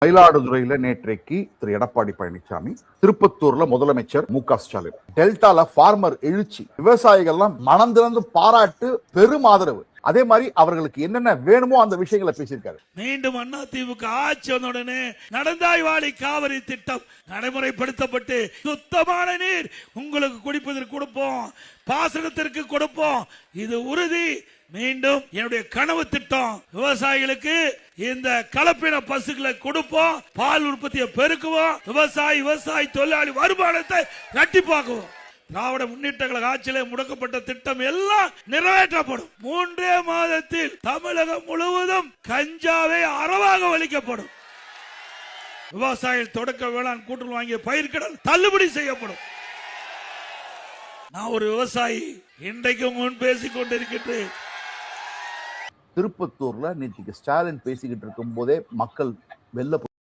மயிலாடுதுறையில நேற்றைக்கு திரு எடப்பாடி பழனிசாமி, திருப்பத்தூர்ல முதலமைச்சர் மு.க. ஸ்டாலின், டெல்டால ஃபார்மர் எழுச்சி, விவசாயிகள்லாம் மனம் திறந்து பாராட்டு, பெரும் ஆதரவு. அதே மாதிரி அவர்களுக்கு என்னென்ன வேணுமோ அந்த விஷயங்களை பேசியிருக்காரு. மீண்டும் அதிமுக ஆட்சி வந்த உடனே நடந்தாய்வாளி காவிரி திட்டம் நடைமுறைப்படுத்தப்பட்டு சுத்தமான நீர் உங்களுக்கு குடிப்பதற்கு கொடுப்போம், பாசனத்திற்கு கொடுப்போம், இது உறுதி. மீண்டும் என்னுடைய கனவு திட்டம் விவசாயிகளுக்கு இந்த கலப்பின பசுக்களை கொடுப்போம், பால் உற்பத்தியை பெருக்குவோம், விவசாயி தொழிலாளி வருமானத்தை இரட்டிப்பாக்குவோம். திராவிட முன்னேற்ற கழக ஆட்சியிலே முடக்கப்பட்ட திட்டம் எல்லாம் நிறைவேற்றப்படும். 3 மாதத்தில் தமிழகம் முழுவதும் கஞ்சாவை அறவாக ஒழிக்கப்படும். விவசாயிகள் தொடக்க வேளாண் கூட்டுறவு வாங்கிய பயிர்க்கடன் தள்ளுபடி செய்யப்படும். நான் ஒரு விவசாயி, இன்றைக்கு முன் பேசிக் கொண்டிருக்கிறேன். திருப்பத்தூர்ல நேற்று ஸ்டாலின் பேசிக்கிட்டு இருக்கும் போதே மக்கள் வெள்ள